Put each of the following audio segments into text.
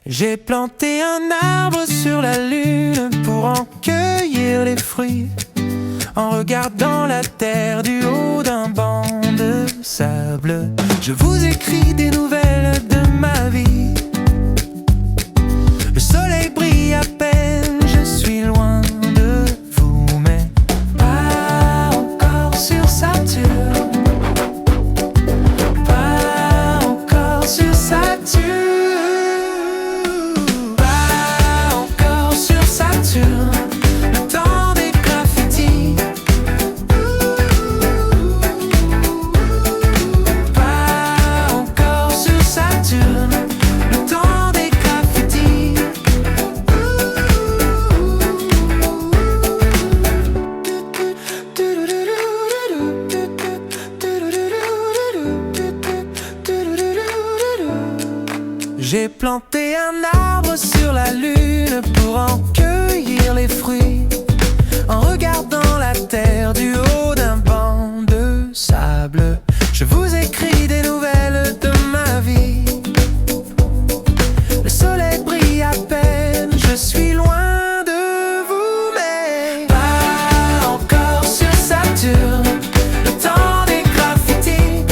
J'ai planté un arbre sur la lune pour en cueillir les fruits, en regardant la terre du haut d'un banc de sable. Je vous écris des nouvelles de ma vie. Le soleil brille à peine, je suis loin de vous, mais pas encore sur Saturne. Pas encore sur Saturne. Pas encore sur Saturne. Le temps des graffitis. Pas encore sur Saturne. Le temps des graffitis. J'ai planté un arbre sur la lune pour en cueillir les fruits, en regardant la terre du haut d'un banc de sable. Je vous écris des nouvelles de ma vie. Le soleil brille à peine, je suis loin de vous, mais pas encore sur Saturne. Le temps des graffitis.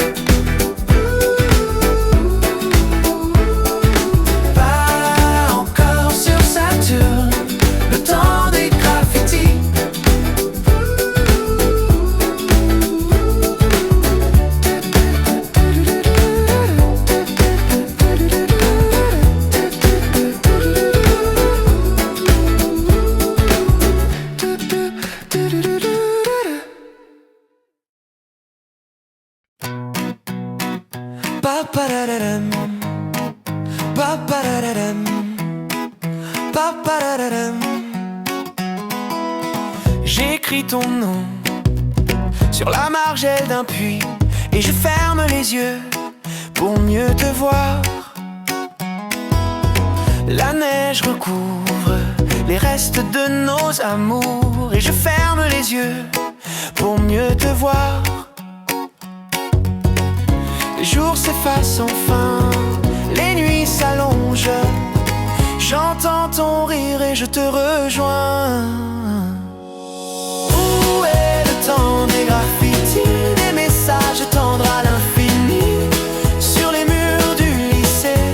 Pas encore sur Saturne. Le temps des graffitis. Ba-ba-da-da-dum. Ba-ba-da-da-dum. Ba-ba-da-da-dum. J'écris ton nom sur la margelle d'un puits et je ferme les yeux pour mieux te voir. La neige recouvre les restes de nos amours et je ferme les yeux pour mieux te voir. Les jours s'effacent enfin, les nuits s'allongent. J'entends ton rire et je te rejoins. Où est le temps des graffitis, des messages tendres à l'infini, sur les murs du lycée,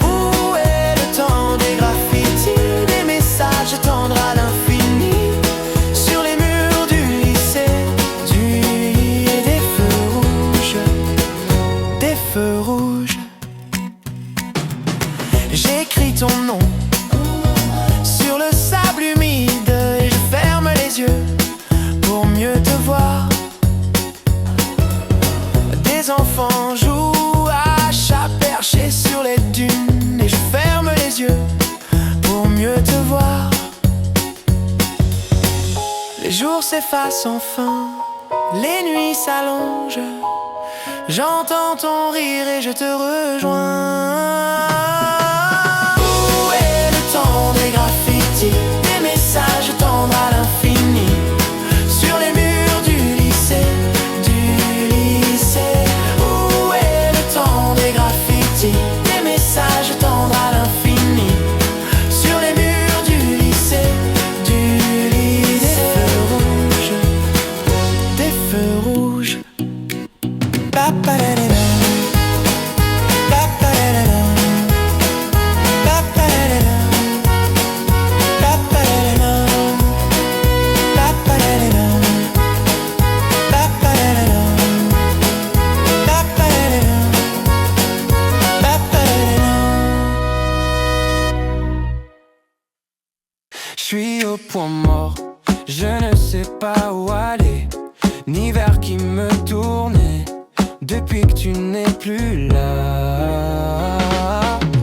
Où est le temps des graffitis, des messages tendres à l'infini, sur les murs du lycée, et des feux rouges, des feux rouges. J'écris ton nom sur le sable humide et je ferme les yeux pour mieux te voir. Des enfants jouent à chat perché sur les dunes et je ferme les yeux pour mieux te voir. Les jours s'effacent enfin, les nuits s'allongent. J'entends ton rire et je te rejoins. Où est le temps des graffitis, des messages tendres à l'infini, sur les murs du lycée, Où est le temps des graffitis, des messages tendres à l'infini, sur les murs du lycée, des feux rouges. Ba-ba-da-da-da. Je suis au point mort, je ne sais pas où aller, ni vers qui me tourner, depuis que tu n'es plus là.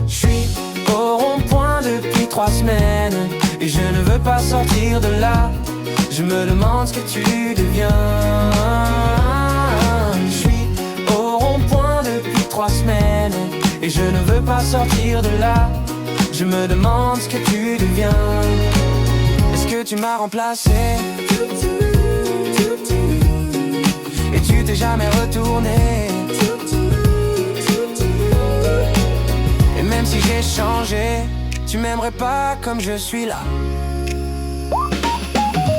Je suis au rond-point depuis 3 semaines et je ne veux pas sortir de là. Je me demande ce que tu deviens. Je suis au rond-point depuis 3 semaines et je ne veux pas sortir de là. Je me demande ce que tu deviens. Est-ce que tu m'as remplacé et tu t'es jamais retourné? devais changer, tu m'aimerais pas comme je suis là.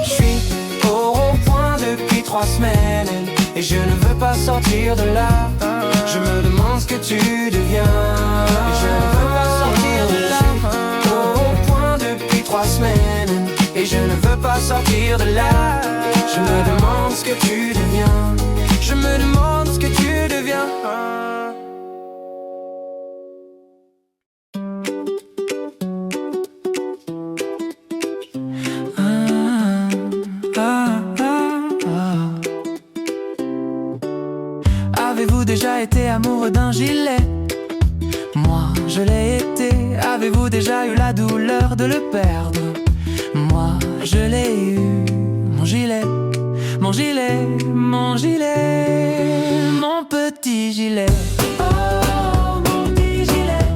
Je suis au rond-point depuis 3 semaines et je ne veux pas sortir de là. Je me demande ce que tu deviens et je ne veux pas sortir de là. Au rond-point depuis 3 semaines et je ne veux pas sortir de là. Je me demande ce que tu deviens. Je me demande ce que tu deviens. Avez-vous déjà été amoureux d'un gilet? Moi, je l'ai été. Avez-vous déjà eu la douleur de le perdre? Moi, je l'ai eu. Mon gilet, mon gilet, mon gilet, mon petit gilet. Oh, mon petit gilet,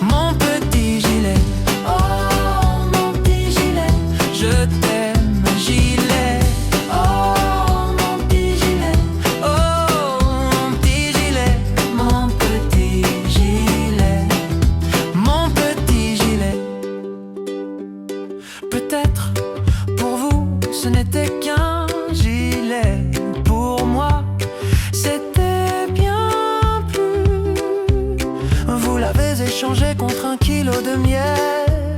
mon petit gilet. Oh, mon petit gilet, je t'aime, gilet. Oh, mon petit gilet. Oh, mon petit gilet, mon petit gilet, mon petit gilet. Peut-être pour vous ce n'était qu'un gilet, pour moi c'était bien plus. Vous l'avez échangé contre 1 kilo de miel.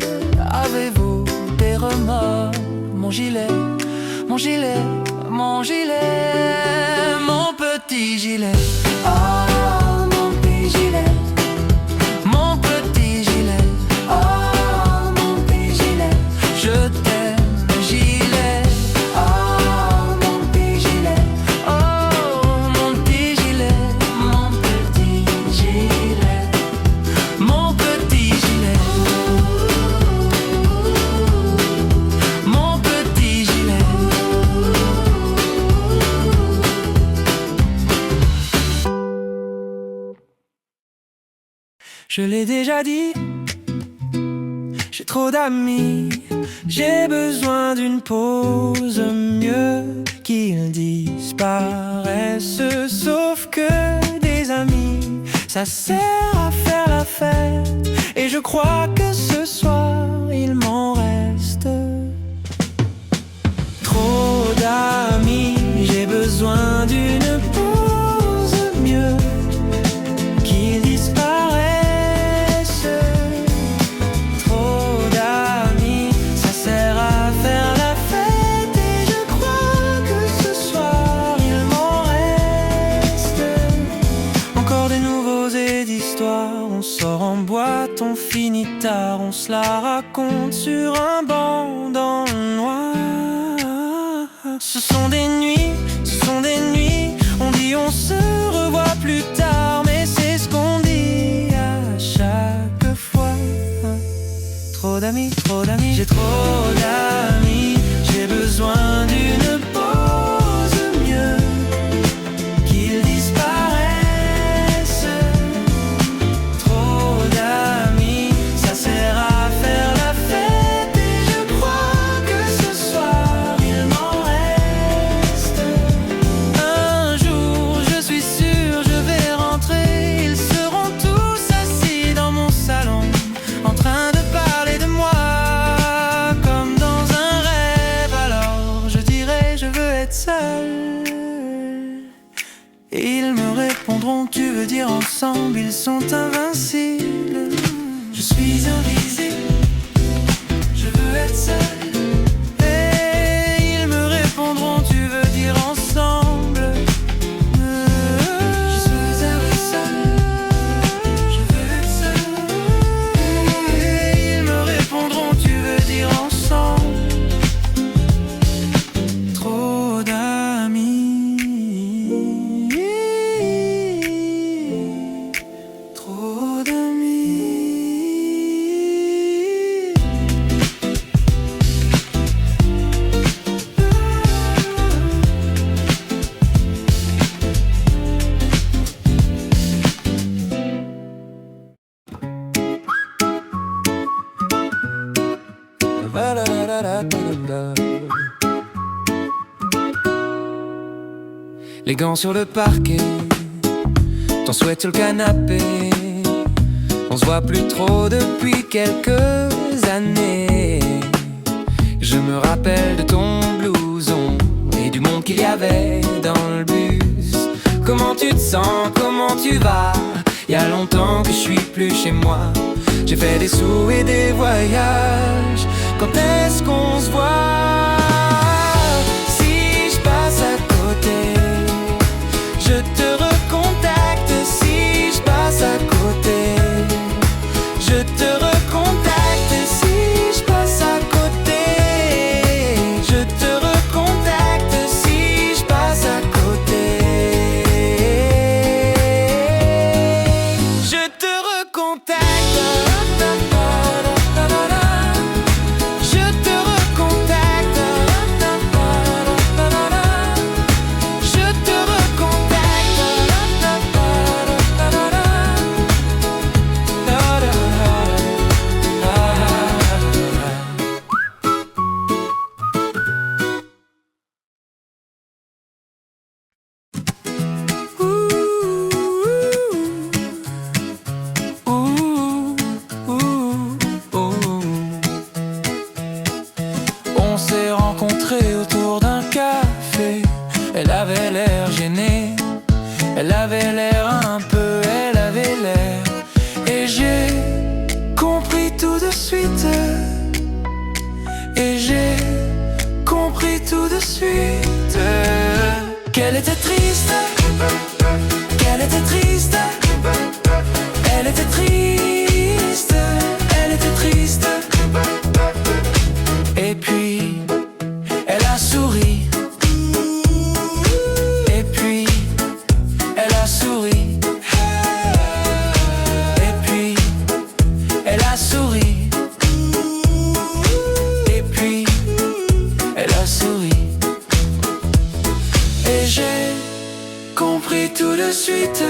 Avez-vous des remords? Mon gilet, mon gilet, mon gilet, mon petit gilet. Oh, mon petit gilet, mon petit gilet. Oh, mon petit gilet, je t'aime, gilet. Oh, mon petit gilet. Oh, mon petit gilet, mon petit gilet, mon petit gilet, mon petit gilet. Je l'ai déjà dit, j'ai trop d'amis, j'ai besoin d'une pause, mieux qu'ils disparaissent. Sauf que des amis, ça sert à faire la fête, et je crois que ce soir il m'en reste. Trop d'amis, j'ai besoin d'une pause, mieux qu'ils disparaissent. Trop d'amis, ça sert à faire la fête, et je crois que ce soir il m'en reste. Encore des nouveaux et d'histoires, on sort en boîte, on finit tard, on se la raconte sur un banc dans le noir. Ce sont des nuits, on dit on se revoit plus tard, mais c'est ce qu'on dit à chaque fois. Trop d'amis, j'ai trop d'amis, j'ai besoin d'une pause, mieux qu'ils disparaissent. Trop d'amis, ça sert à faire la fête, et je crois que ce soir il m'en reste. Un jour, je suis sûr, je vais rentrer, ils seront tous assis dans mon salon, en train de parler de moi comme dans un rêve. Alors je dirai je veux être seul, et ils me répondront tu veux dire ensemble, ils sont invincibles. Je suis invisible, je veux être seul, et ils me répondront tu veux dire ensemble. Je suis invisible, je veux être seul, et ils me répondront tu veux dire ensemble. Trop d'amis, trop d'amis. Les gants sur le parquet, ton souhait sur le canapé, On se voit plus trop depuis quelques années. Je me rappelle de ton blouson et du monde qu'il y avait dans le bus. Comment tu te sens, comment tu vas? Y a longtemps que je suis plus chez moi. J'ai fait des sous et des voyages. Quand est-ce qu'on se voit? Si je passe à côté, je te recontacte. Si je passe à côté, je te recontacte. Si je passe à côté, je te recontacte. Si je passe à côté, je te recontacte. On s'est rencontrés autour d'un café. Elle avait l'air gênée, elle avait l'air un peu, elle avait l'air. Et j'ai compris tout de suite. Et j'ai compris tout de suite qu'elle était triste, qu'elle était triste, elle était triste, elle était triste. Et puis elle a souri. Et puis elle a souri. Et puis elle a souri. Et puis elle a souri. Et j'ai compris tout de suite.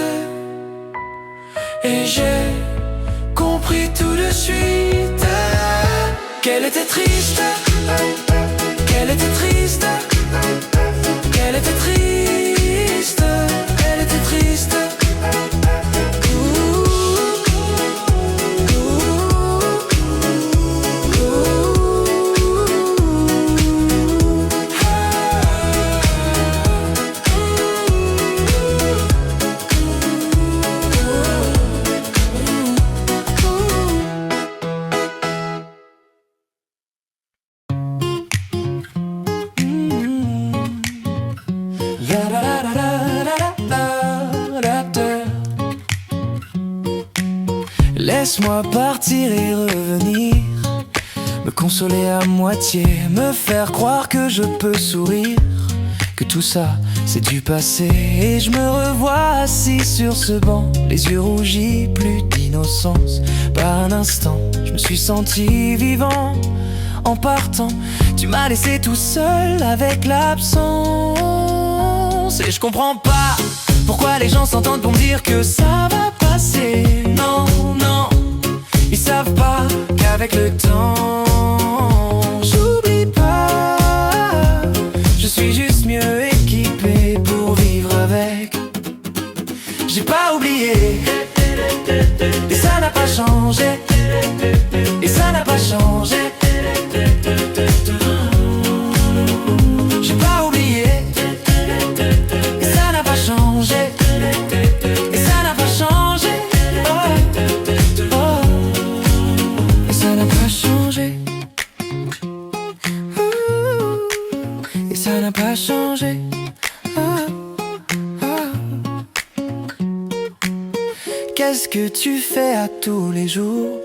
Et j'ai compris tout de suite qu'elle était triste, qu'elle était triste, qu'elle était triste, elle était triste. Laisse-moi partir et revenir, me consoler à moitié, me faire croire que je peux sourire, que tout ça c'est du passé. Et je me revois assis sur ce banc, les yeux rougis, plus d'innocence. Par un instant, je me suis senti vivant. En partant, tu m'as laissé tout seul avec l'absence. Et je comprends pas pourquoi les gens s'entendent pour me dire que ça va passer. Non, non, ils savent pas qu'avec le temps, j'oublie pas. Je suis juste mieux équipé pour vivre avec. J'ai pas oublié, et ça n'a pas changé, et ça n'a pas changé. J'ai pas oublié, et ça n'a pas changé, et ça n'a pas changé. Oh, oh, et ça n'a pas changé. Et ça n'a pas changé. Qu'est-ce que tu fais à tous les jours?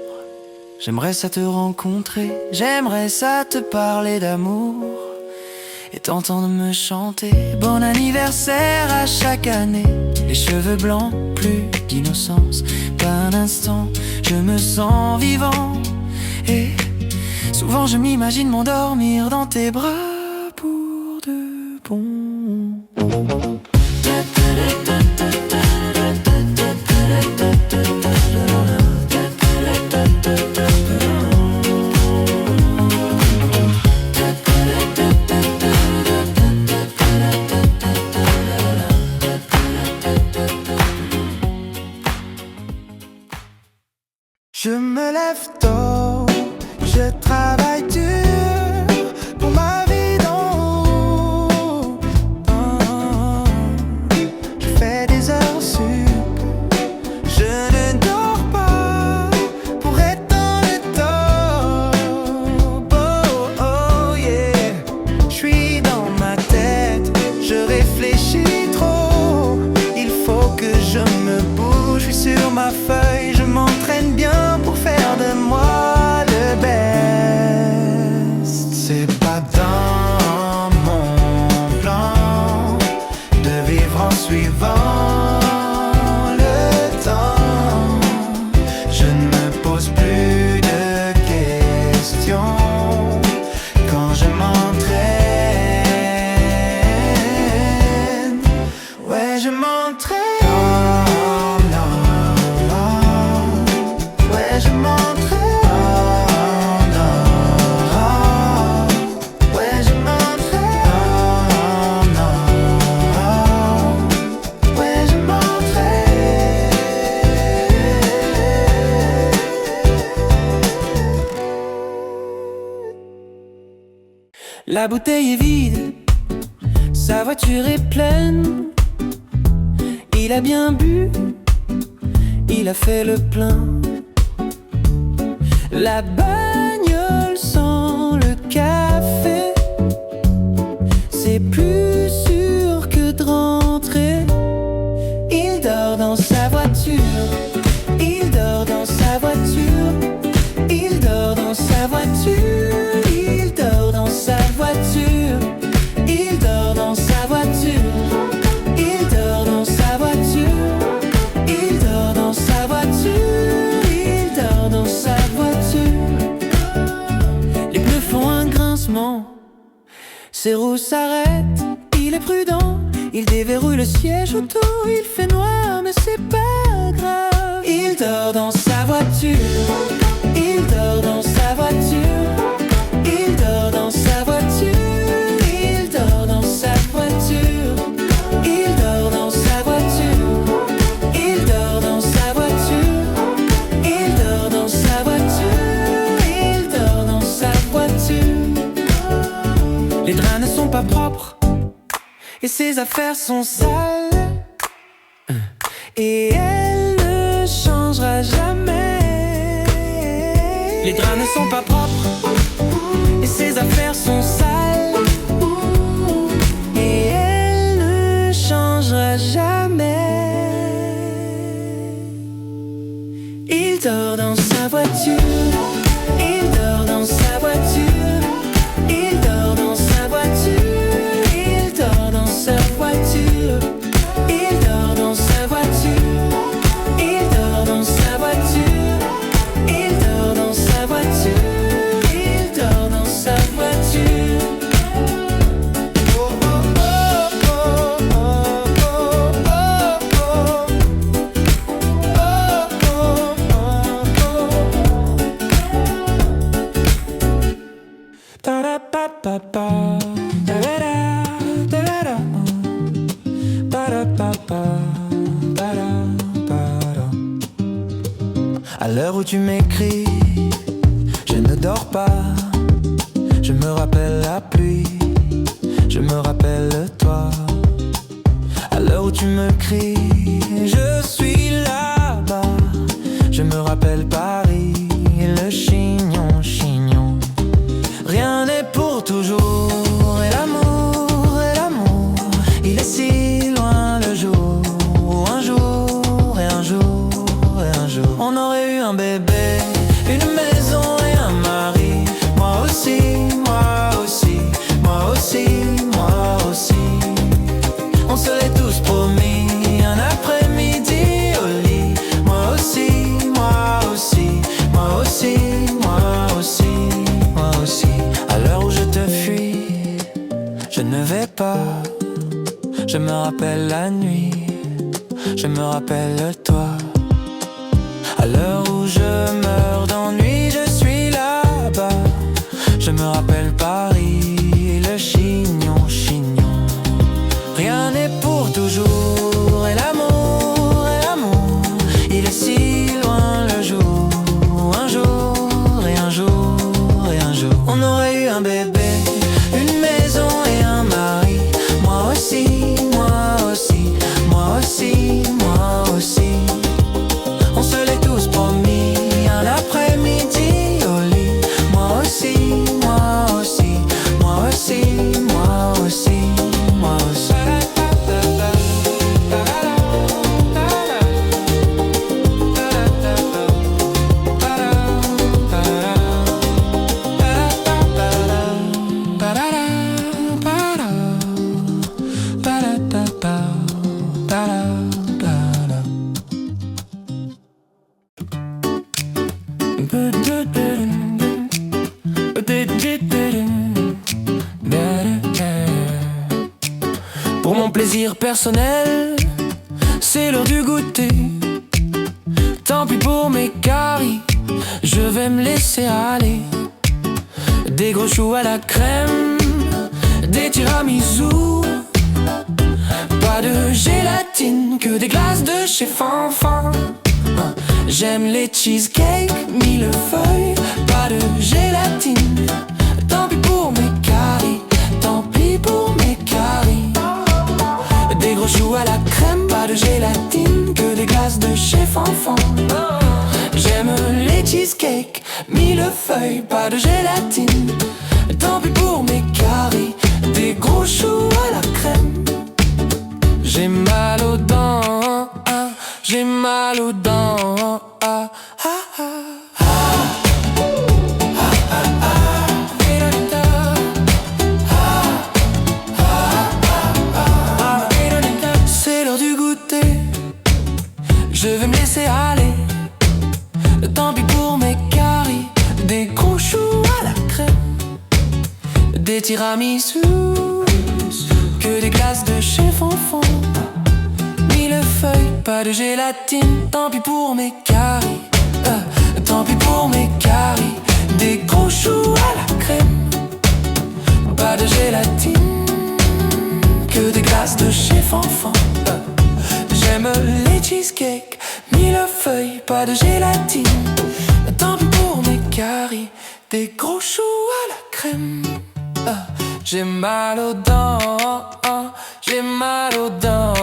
J'aimerais ça te rencontrer, j'aimerais ça te parler d'amour et t'entendre me chanter bon anniversaire à chaque année. Les cheveux blancs, plus d'innocence. Pas un instant, je me sens vivant. Et souvent je m'imagine m'endormir dans tes bras pour de bon. Je me lève tôt, je travaille dur pour ma vie d'en haut. Je fais des heures sup, je ne dors pas pour être dans le top. Oh, oh yeah, je suis dans ma tête, je réfléchis trop. Il faut que je me bouge, je suis sur ma feuille, je m'entraîne bien pour faire de moi le best. C'est pas dans mon plan de vivre en suivant le temps. Je ne me pose plus de questions quand je m'entraîne. Ouais, je m'entraîne. Je m'entraîne, ouais je m'entraîne, ouais je m'entraîne. La bouteille est vide, sa voiture est pleine. Il a bien bu, il a fait le plein. La bagnole sent le café, c'est plus sûr que de rentrer. Il dort dans sa voiture, il dort dans sa voiture, il dort dans sa voiture, il dort dans sa voiture, il dort dans sa voiture, il dort dans sa voiture, il dort dans sa voiture, il dort dans sa voiture. Les pneus font un grincement, ses roues s'arrêtent, il est prudent, il déverrouille le siège auto, il fait noir mais c'est pas grave. Il dort dans sa voiture, il dort dans sa voiture, il dort dans sa voiture, il dort dans sa voiture, il dort dans sa voiture, il dort dans sa voiture, il dort dans sa voiture, il dort dans sa voiture. Les draps ne sont pas propres et ses affaires sont sales, et elle ne changera jamais. Les draps ne sont pas propres et ses affaires sont sales, et elle ne changera jamais. Il dort dans sa voiture, il dort dans sa voiture, il dort dans sa voiture, il dort dans sa voiture, il dort dans sa voiture, il dort dans sa voiture, il dort dans sa voiture, il dort dans sa voiture. Oh oh oh oh oh oh À l'heure où tu m'écris, je ne dors pas. Je me rappelle la pluie, je me rappelle toi. À l'heure où tu me cries, je suis là-bas. Je me rappelle Paris, le chignon, chignon. Rien n'est pour toujours, et l'amour, il est si loin le jour où un jour, et un jour, et un jour, on aurait eu un bébé, une maison et un mari. Moi aussi, moi aussi, moi aussi, moi aussi. On serait tous promis un après-midi au lit. Moi aussi, moi aussi, moi aussi, moi aussi, moi aussi. À l'heure où je te fuis, je ne vais pas. Je me rappelle la nuit, je me rappelle toi. À l'heure où je meurs d'ennui, je suis là-bas. Je me rappelle Paris, le chignon, chignon. Rien n'est pour toujours, et l'amour, il est si loin le jour Pour mon plaisir personnel, c'est l'heure du goûter. Tant pis pour mes caries, je vais me laisser aller. Des gros choux à la crème, des tiramisu, pas de gélatine, que des glaces de chez Fanfan. J'aime les cheesecakes, millefeuilles, pas de gélatine. Tant pis pour mes caries, tant pis pour mes caries. Des gros choux à la crème, pas de gélatine, que des glaces de chez Fanfan. J'aime les cheesecakes, millefeuilles, pas de gélatine. Tant pis pour mes caries, des gros choux à la crème. J'ai mal aux dents, j'ai mal aux dents. C'est l'heure du goûter, je vais me laisser aller. Tant pis pour mes caries, des gros choux à la crème, des tiramisu, que des glaces de chez Fanfan. Millefeuilles, pas de gélatine, tant pis pour mes caries, tant pis pour mes caries. Des gros choux à la crème, pas de gélatine, que des glaces de chez Fanfan. J'aime les cheesecakes, millefeuilles, pas de gélatine. Tant pis pour mes caries, des gros choux à la crème. J'ai mal aux dents, j'ai mal aux dents.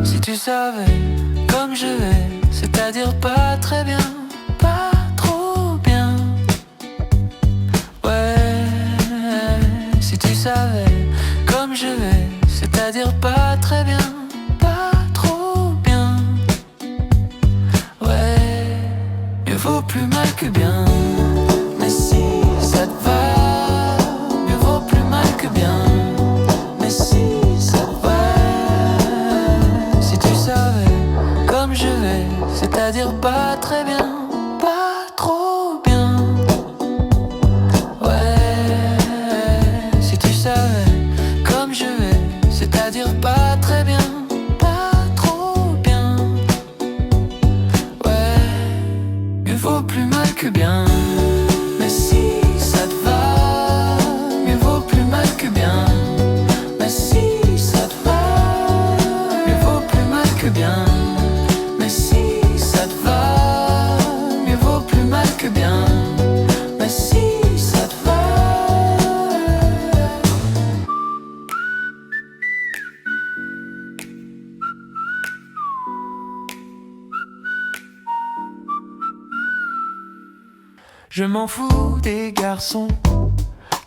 Si tu savais comme je vais, c'est-à-dire pas très bien, pas trop bien. Ouais, si tu savais comme je vais, c'est-à-dire pas très bien, pas trop bien. Ouais, mieux vaut plus mal que bien. Mais si ça te va, mieux vaut plus mal que bien. Mais si ça te va, si tu savais comme je vais, c'est-à-dire pas très bien, pas trop bien. Ouais, si tu savais comme je vais, c'est-à-dire pas très bien, pas trop bien. Ouais, mieux vaut plus mal que bien. Mais si ça te va, mieux vaut plus mal que bien. Mais si ça te va, mieux vaut plus mal que bien. Mais si ça te va, mieux vaut plus mal que bien. Mais si ça te va. Je m'en fous des garçons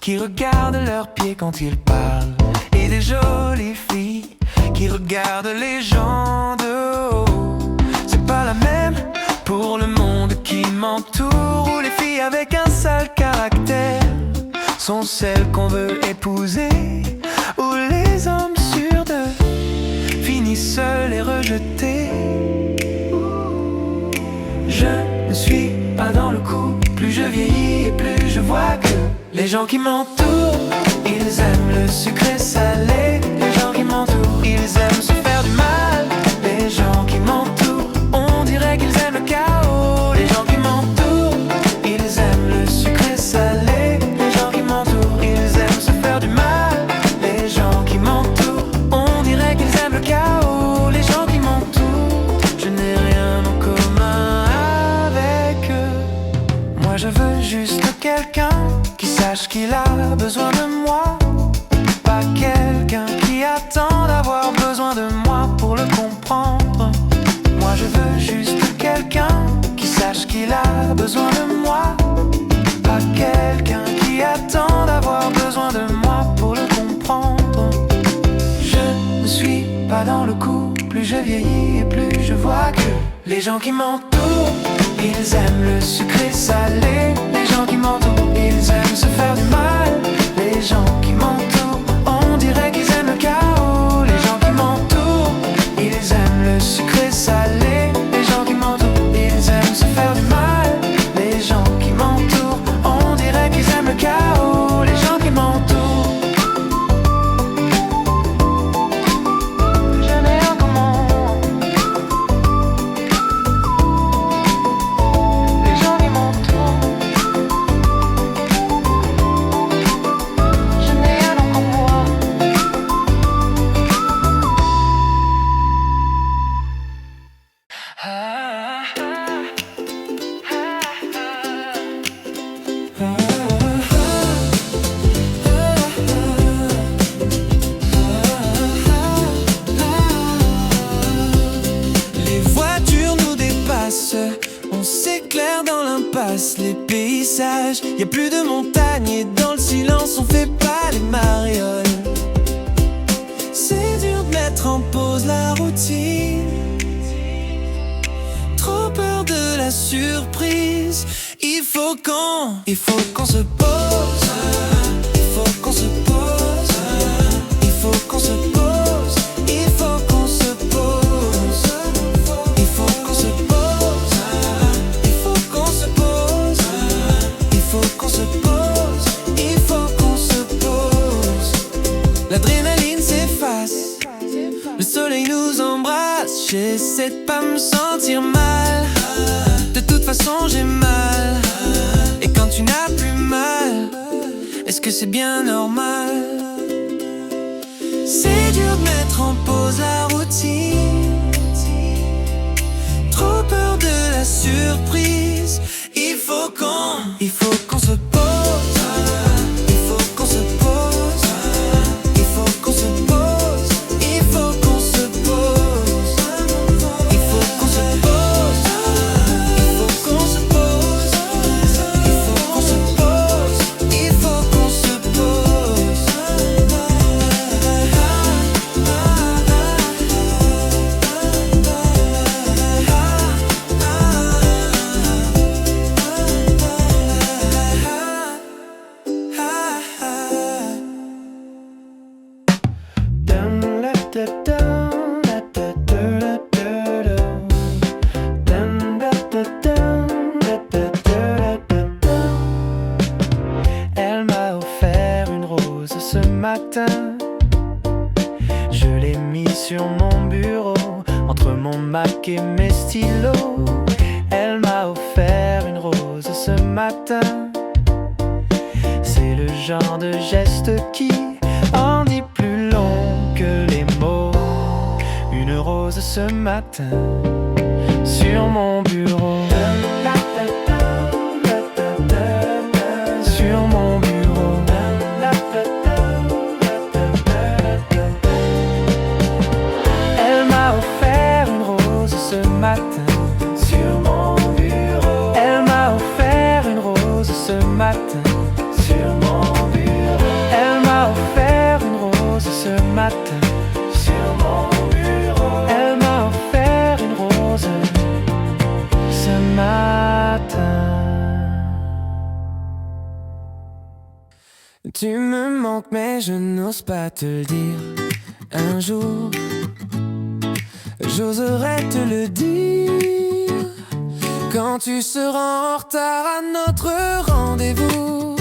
qui regardent leurs pieds quand ils parlent, et des jolies filles qui regardent les gens de haut. C'est pas la même pour le monde qui m'entoure, où les filles avec un sale caractère sont celles qu'on veut épouser, où les hommes sûrs d'eux finissent seuls et rejetés. Je ne suis pas dans le coup, plus je vieillis et plus je vois que les gens qui m'entourent, ils aiment le sucré salé. Les gens qui m'entourent, ils aiment se faire du mal. Les gens qui m'entourent, on dirait qu'ils aiment le chaos. Les gens qui m'entourent, ils aiment le sucré salé. Les gens qui m'entourent, ils aiment se faire du mal. Les gens qui m'entourent, on dirait qu'ils aiment le chaos. Les gens qui m'entourent, je n'ai rien en commun avec eux. Moi je veux juste quelqu'un qui sache qu'il a besoin de moi. Pas quelqu'un qui attend d'avoir besoin de moi pour le comprendre. Moi je veux juste quelqu'un qui sache qu'il a besoin de moi. Pas quelqu'un qui attend d'avoir besoin de moi pour le comprendre. Je ne suis pas dans le coup. Plus je vieillis et plus je vois que les gens qui m'entourent, ils aiment le sucré salé. Les gens qui m'entourent, ils aiment se faire du mal. Les gens qui m'entourent, on dirait qu'ils aiment le chaos. Les gens qui m'entourent, ils aiment le sucré salé. Les gens qui m'entourent, ils aiment se faire du mal. Les gens qui m'entourent, on dirait qu'ils aiment le chaos. Les gens qui m'entourent. On s'éclaire dans l'impasse, les paysages. Y a plus de montagnes et dans le silence on fait pas les marioles. C'est dur de mettre en pause la routine. Trop peur de la surprise. Il faut qu'on se pose. Il faut qu'on se pose. Il faut qu'on se pose. Il faut qu'on se pose. Il faut qu'on se pose. Il faut qu'on se pose. Il faut qu'on se pose. Il faut qu'on se pose. L'adrénaline s'efface. Le soleil nous embrasse. J'essaie de pas me sentir mal. De toute façon j'ai mal. Et quand tu n'as plus mal, est-ce que c'est bien normal? C'est dur de mettre en pause la routine. Trop peur de la surprise. Il faut qu'on se pose. Il faut qu'on se pose. Il faut qu'on se pose. Il faut qu'on se pose. Il faut qu'on se pose. Il faut qu'on se pose. Il faut qu'on se pose. Il faut qu'on se pose. Elle m'a offert une rose ce matin. Je l'ai mis sur mon bureau, entre mon Mac et mes stylos. Elle m'a offert une rose ce matin. C'est le genre de geste qui en dit plus long que les mots. Une rose ce matin sur mon bureau. Sur mon bureau. Elle m'a offert une rose ce matin. Sur mon bureau. Elle m'a offert une rose ce matin. Sur mon bureau. Elle m'a offert une rose ce matin. Sur mon bureau. Elle m'a offert une rose ce matin. Tu me manques mais je n'ose pas te le dire. Un jour, j'oserais te le dire. Quand tu seras en retard à notre rendez-vous.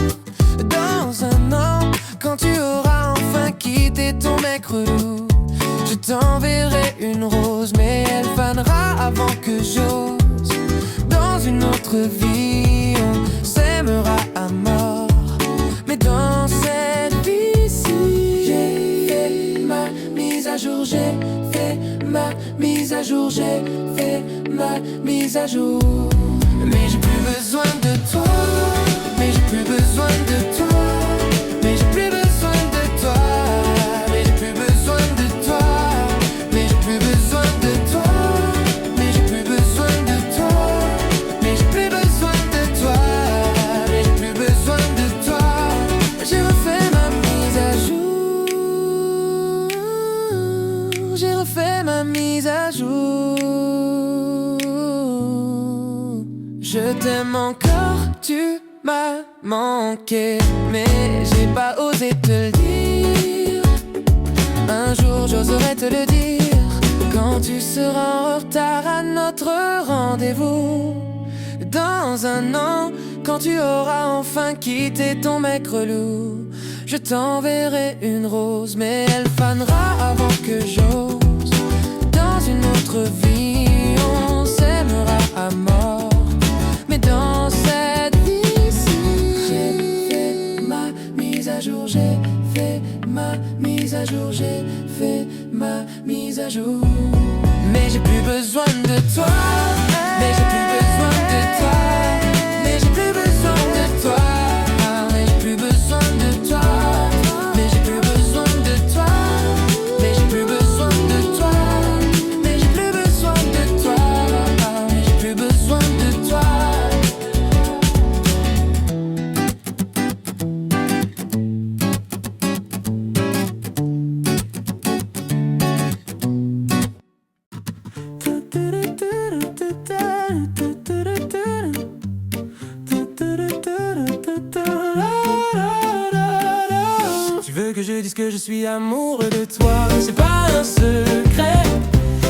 Dans un an, quand tu auras enfin quitté ton mec relou. Je t'enverrai une rose, mais elle fanera avant que j'ose. Dans une autre vie, on s'aimera à mort. Mais dans cette vie-ci, j'ai fait ma mise à jour. J'ai fait ma mise à jour. J'ai fait ma mise à jour. Mais j'ai plus besoin de toi. Mais j'ai plus besoin de toi. mise à jour. Je t'aime encore, tu m'as manqué, mais j'ai pas osé te le dire. Un jour j'oserai te le dire, quand tu seras en retard à notre rendez-vous. Dans un an, quand tu auras enfin quitté ton mec relou, je t'enverrai une rose, mais elle fanera avant que j'ose. Dans une autre vie, on s'aimera à mort, mais dans cette vie-ci, j'ai fait ma mise à jour, j'ai fait ma mise à jour, j'ai fait ma mise à jour. Mais j'ai plus besoin de toi, mais j'ai plus besoin de toi, mais j'ai plus besoin de toi, mais j'ai plus besoin de toi, mais j'ai plus besoin de toi, mais j'ai plus besoin de toi, mais j'ai plus besoin de toi, mais j'ai plus besoin de toi. Tu veux que je dise que je suis amoureux de toi? C'est pas un secret,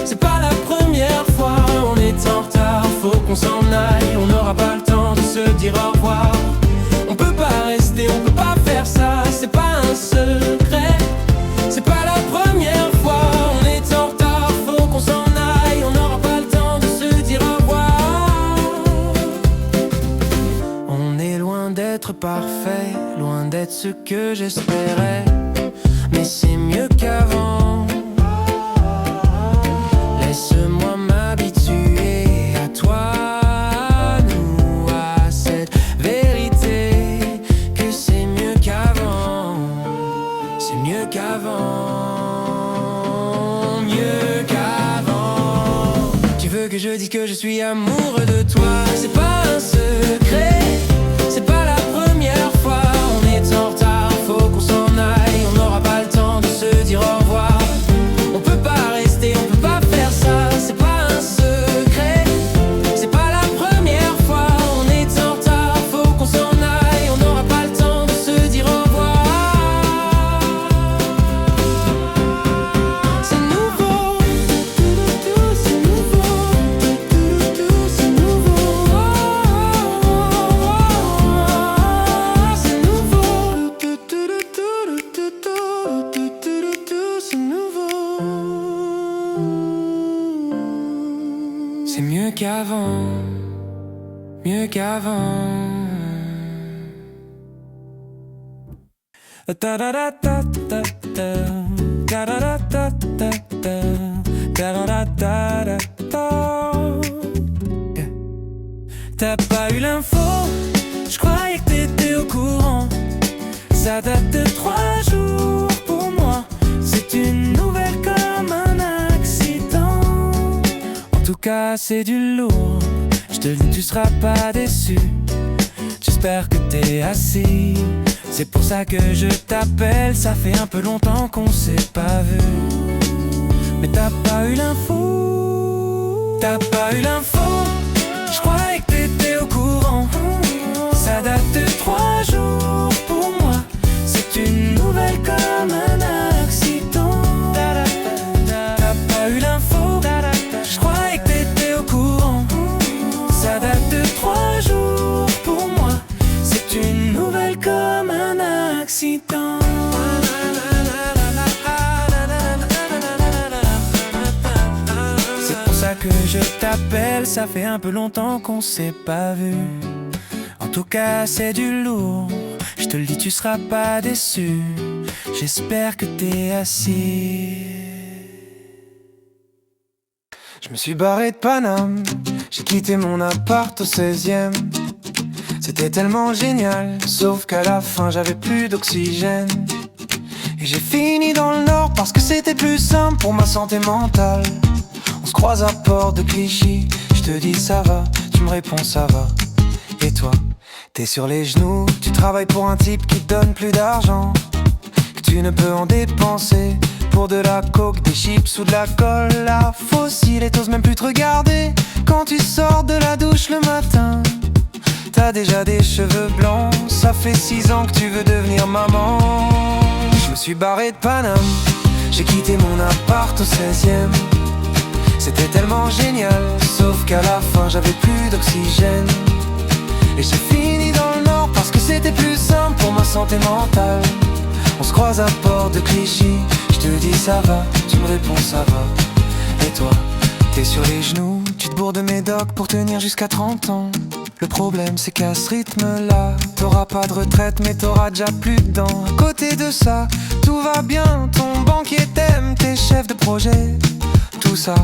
c'est pas la première fois. On est en retard, faut qu'on s'en aille, on n'aura pas le temps de se dire au revoir. On peut pas rester, on peut pas faire ça, c'est pas un secret, c'est pas la première fois. On est en retard, faut qu'on s'en aille, on n'aura pas le temps de se dire au revoir. On est loin d'être parfait, loin d'être ce que j'espérais, mais c'est mieux qu'avant. Laisse-moi m'habituer à toi, à nous, à cette vérité, que c'est mieux qu'avant. C'est mieux qu'avant, mieux qu'avant. Tu veux que je dise que je suis amoureux de toi? C'est pas un secret, c'est pas la première fois. On est en retard, faut qu'on s'en aille, on n'aura pas le temps de se dire au revoir. On peut pas rester, on peut pas faire ça, c'est pas un secret, c'est pas la première fois. On est en retard, faut qu'on s'en aille, on n'aura pas le temps de se dire au revoir. C'est nouveau, c'est nouveau, c'est nouveau, c'est nouveau, c'est nouveau. C'est mieux qu'avant, mieux qu'avant. T'as pas eu l'info, je croyais que t'étais au courant. Ça date de 3 jours pour moi, c'est une nouvelle comme un accident. En tout cas c'est du lourd, je te le dis tu seras pas déçu. J'espère que t'es assis, c'est pour ça que je t'appelle. Ça fait un peu longtemps qu'on s'est pas vu, mais t'as pas eu l'info, t'as pas eu l'info. Je croyais que t'étais au courant, ça date de 3 jours pour moi, c'est une nouvelle comme un accident. T'as pas eu l'info, je croyais que t'étais au courant, ça date de 3 jours pour moi, c'est une nouvelle comme un accident. C'est pour ça que je t'appelle, ça fait un peu longtemps qu'on s'est pas vu. En tout cas c'est du lourd, je te le dis tu seras pas déçu. J'espère que t'es assis. Je me suis barré de Paname, j'ai quitté mon appart au 16e. C'était tellement génial, sauf qu'à la fin j'avais plus d'oxygène. Et j'ai fini dans le nord parce que c'était plus simple pour ma santé mentale. On se croise à Port de Clichy, je te dis ça va, tu me réponds ça va. Et toi, t'es sur les genoux, tu travailles pour un type qui te donne plus d'argent que tu ne peux en dépenser. pour de la coke, des chips ou de la colle à fossile. Et t'oses même plus te regarder quand tu sors de la douche le matin. T'as déjà des cheveux blancs, ça fait 6 ans que tu veux devenir maman. Je me suis barré de Paname, j'ai quitté mon appart au 16e. C'était tellement génial, sauf qu'à la fin j'avais plus d'oxygène. Et j'ai fini dans le nord parce que c'était plus simple pour ma santé mentale. On se croise à Port de Clichy, je te dis ça va, tu me réponds ça va. Et toi, t'es sur les genoux, tu te bourres de médoc pour tenir jusqu'à 30 ans. Le problème c'est qu'à ce rythme-là, t'auras pas de retraite mais t'auras déjà plus de dents. À côté de ça, tout va bien, ton banquier t'aime, t'es chef de projet. Tout ça,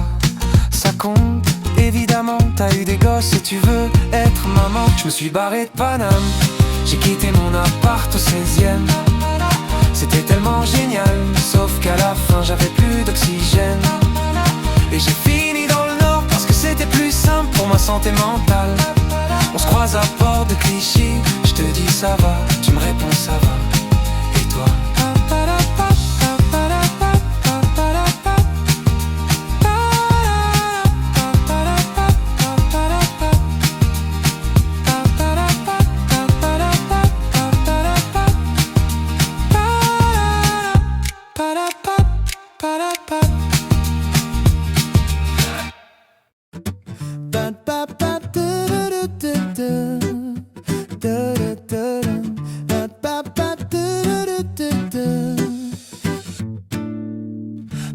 ça compte, évidemment. T'as eu des gosses et tu veux être maman. Je me suis barré de Paname, j'ai quitté mon appart au 16e. C'était tellement génial, sauf qu'à la fin j'avais plus d'oxygène. Et j'ai fini dans le nord parce que c'était plus simple pour ma santé mentale. On se croise à Port de Clichy, je te dis ça va, tu me réponds ça va. Et toi?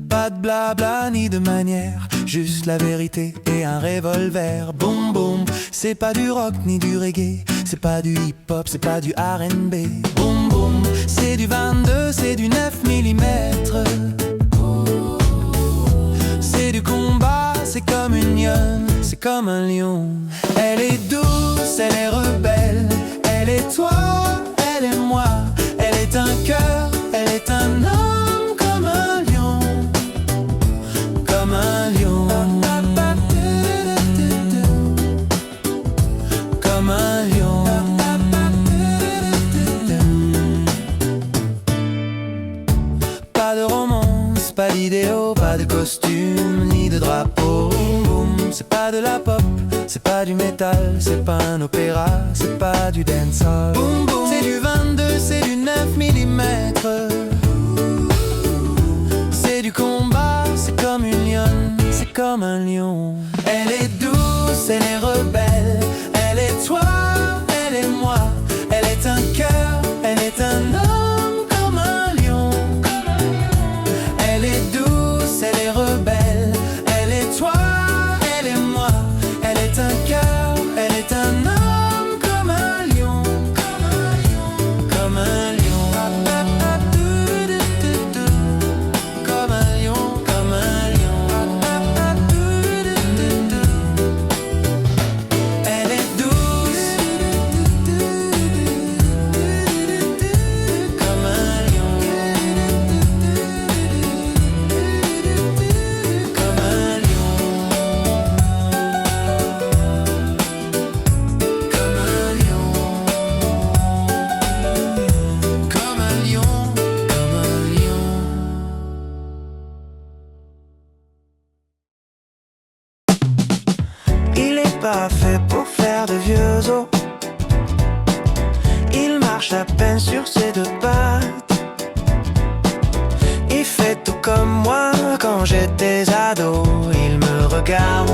Pas de blabla ni de manière, juste la vérité et un revolver. Boum boum, c'est pas du rock ni du reggae, c'est pas du hip-hop, c'est pas du R&B. Boum boum, c'est du 22, c'est du 9 mm. C'est du combat, c'est comme une lionne, c'est comme un lion. Elle est douce, elle est rebelle, elle est toi, elle est moi. Elle est un cœur, elle est un homme comme un lion. Comme un lion. Comme un lion. Pas de romance, pas d'idéaux, pas de costume, ni de drapeau. C'est pas de la pop, c'est pas du métal, c'est pas un opéra, c'est pas du dancehall. Boum boum, c'est du 22, c'est du 9 mm. C'est du combat, c'est comme une lionne, c'est comme un lion. Elle est douce, elle est rebelle, elle est toi, elle est moi. Elle est un cœur, elle est un homme comme un lion. Elle est douce, elle est rebelle, elle est toi. Un cœur, elle est un homme comme un lion, comme un lion, comme un lion, comme un lion. Elle est douce, comme un lion, comme un lion. Pas fait pour faire de vieux os. Il marche à peine sur ses deux pattes. Il fait tout comme moi quand j'étais ado. Il me regarde,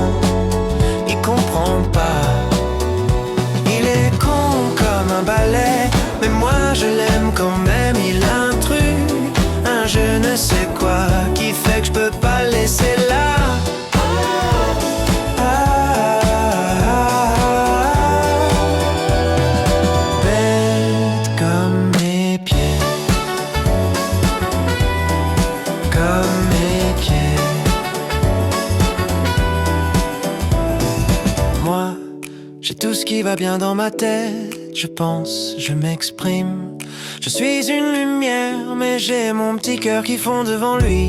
il comprend pas. Il est con comme un balai, mais moi je l'aime quand même. Il a un truc, un je ne sais quoi, qui fait que je peux pas le laisser là. Tout ce qui va bien dans ma tête, je pense, je m'exprime. Je suis une lumière, mais j'ai mon petit cœur qui fond devant lui.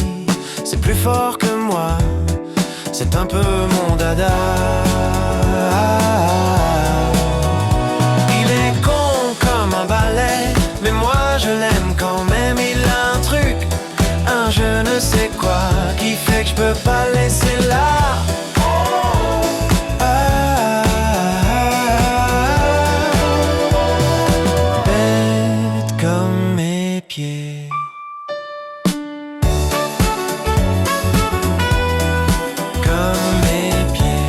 C'est plus fort que moi, c'est un peu mon dada. Il est con comme un balai, mais moi je l'aime quand même. Il a un truc, un je ne sais sais que je peux pas laisser là. Bête comme mes pieds. Comme mes pieds.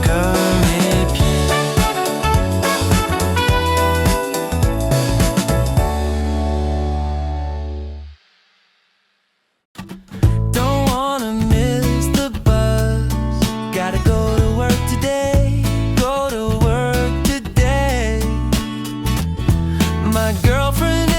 Comme mes pieds. Don't wanna miss the bus. Gotta go to work today. Go to work today. My girlfriend